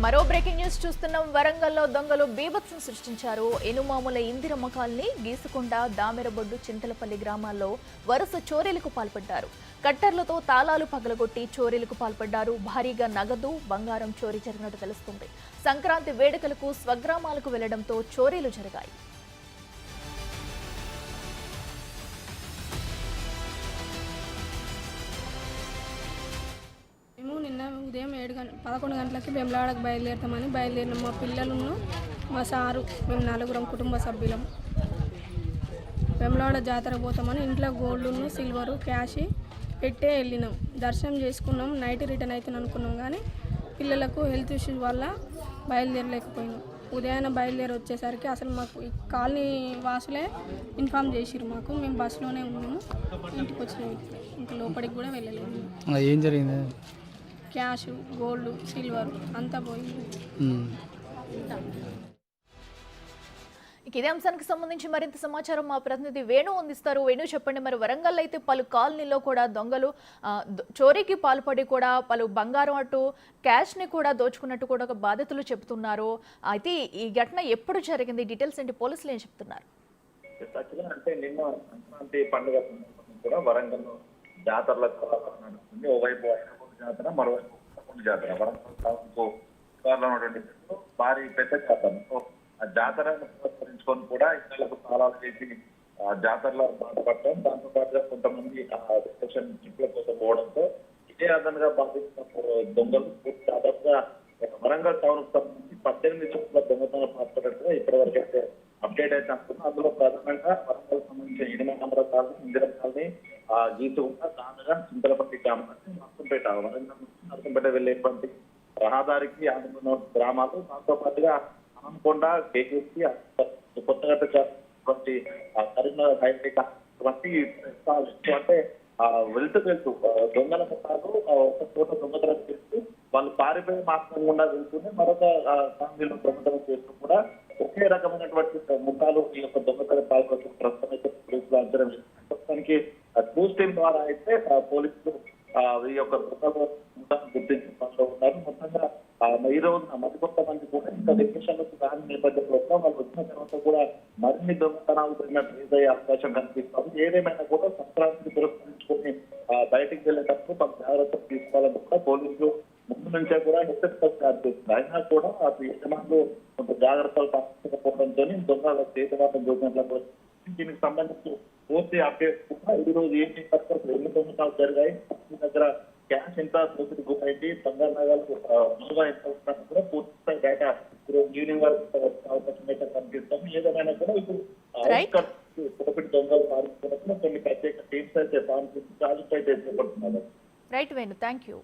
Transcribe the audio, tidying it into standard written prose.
మరో breaking news చూస్తున్నాం. వరంగల్లో దొంగలు బీభత్సం సృష్టించారు. ఎనుమాముల ఇందిరమ్మ కాలనీ, గీసుకొండ, దామెరబొడ్డు, చింతలపల్లి గ్రామాల్లో వరుస చోరీలకు పాల్పడ్డారు. కట్టర్లతో తాళాలు పగలగొట్టి చోరీలకు పాల్పడ్డారు. భారీగా నగదు, బంగారం చోరీ జరిగినట్టు తెలుస్తుంది. సంక్రాంతి వేడుకలకు స్వగ్రామాలకు వెళ్లడంతో చోరీలు జరిగాయి. నిన్న ఉదయం 11 గంటలకి వెమ్లవాడకు బయలుదేరినాం. మా పిల్లలను, మా సారు, మేము నలుగురం కుటుంబ సభ్యులం వెమ్లవాడ జాతర పోతామని ఇంట్లో గోల్డ్ను, సిల్వరు, క్యాష్ పెట్టే వెళ్ళినాం. దర్శనం చేసుకున్నాం. నైట్ రిటర్న్ అవుతుంది అనుకున్నాం, కానీ పిల్లలకు హెల్త్ ఇష్యూస్ వల్ల బయలుదేరలేకపోయినాం. ఉదయాన్నే బయలుదేరి వచ్చేసరికి అసలు మాకు ఈ కాలనీ వాసులే ఇన్ఫామ్ చేసిరు మాకు. మేము బస్సులోనే ఉన్నాము. ఇంటికి వచ్చినాం. ఇంకా లోపలికి కూడా వెళ్ళలేము. ఏం జరిగింది? క్యాష్, గోల్డ్, సిల్వర్ అంతా పోయింది. ఇదే అంశానికి సంబంధించి మరింత సమాచారం మా ప్రతినిధి వేణు అందిస్తారు. వేణు, చెప్పండి. మరి వరంగల్ అయితే పలు కాలనీలో కూడా దొంగలు చోరీకి పాల్పడి కూడా పలు బంగారం అటు క్యాష్ ని కూడా దోచుకున్నట్టు కూడా ఒక బాధితులు చెప్తున్నారు. అయితే ఈ ఘటన ఎప్పుడు జరిగింది? డీటెయిల్స్ ఏంటి? పోలీసులు ఏం చెప్తున్నారు? అంటే నిన్న సంక్రాంతి పండుగ కూడా వరంగల్ జాతరలకు నడుస్తుంది. ఓవైపు జాతర, మరోవైపు జాతర. వరంగల్ భారీ పెద్ద జాతర. ఆ జాతరను పురస్కరించుకొని కూడా ఇళ్లకు తాళాలు చేసి జాతరలో బాధపడటం, దాంతో పాటుగా కొంతమంది రిసెప్షన్ ఇంట్ల కోసం పోవడంతో ఇదే అదనంగా బాధిస్తున్న దొంగలు దాదాపుగా వరంగల్ టౌన్ కు సంబంధించి 18 చోట్ల దొంగతనం పాల్పడినట్టుగా ఇప్పటివరకు అయితే అప్డేట్ అయితే అనుకున్నాం. అందులో ప్రధానంగా వరంగల్ సంబంధించిన 8 number colony, Indira colony, Geesugonda, దానగా, చింతలపల్లి గ్రామాన్ని, నర్సంపేట, వరంగల్ నుంచి నర్సంపేట వెళ్ళేటువంటి రహదారికి ఆనుకున్న గ్రామాలు, దాంతో పాటుగా ఆనంకొండ, కేకేసి, కొత్తగా కరీంనగర్ హైటెక్ అంటే వెళ్తూ దొంగల ముఖాలు ఒక చోట దొంగతనం చేస్తూ వాళ్ళు పారిపోయే మార్గం గుండా వెళ్తూనే మరొక ఫ్యామిలీలో దొంగతనం చేస్తూ కూడా ఒకే రకమైనటువంటి ముఖాలు ఈ యొక్క దొంగతనం పాల్గొంటున్న ప్రస్తుతం అయితే పోలీసులు అంచనా వేస్తున్నారు. ప్రస్తుతానికి క్రూజ్ టీం ద్వారా అయితే పోలీసులు ఈ యొక్క దొంగలు గుర్తించిన పనిలో ఉన్నారు. మొత్తంగా ఈ రోజున మరికొంతమంది కూడా ఇంకా వెకేషన్లకు రాని నేపథ్యంలో వాళ్ళు వచ్చిన తర్వాత కూడా మరిన్ని దొంగతనాలు ట్రేస్ అయ్యే అవకాశం కనిపిస్తుంది. ఏదేమైనా కూడా సంక్రాంతిని పురస్కరించుకొని బయటికి వెళ్ళేటప్పుడు కొంత జాగ్రత్తలు తీసుకోవాలని కూడా పోలీసులు ముందు నుంచే కూడా హెచ్చరికలు స్టార్ట్ చేస్తుంది. అయినా కూడా యజమానులు కొంత జాగ్రత్తలు పాటించకపోవడంతో దొంగల చేతివాటం చూసినట్లు. దీనికి సంబంధించి పూర్తి అప్డేట్ కూడా ఈ రోజు ఏంటి ఎన్ని దొంగతనాలు జరిగాయి, మీ దగ్గర క్యాష్ ఎంత దోపిడీ గురైంది, బంగారు నగలు ముందుగా ఎంత వస్తున్నా కూడా పూర్తి డేటా ఈరోజు ఈవినింగ్ వరకు అవకాశం అయితే కనిపిస్తాము. ఏదేమైనా కూడా ఇప్పుడు దోపిడీ దొంగలు పాల్గొన్నప్పుడు కొన్ని ప్రత్యేక టీమ్స్ అయితే ప్రాజెక్ట్ అయితే చేపడుతున్నారు. Right Venu, thank you.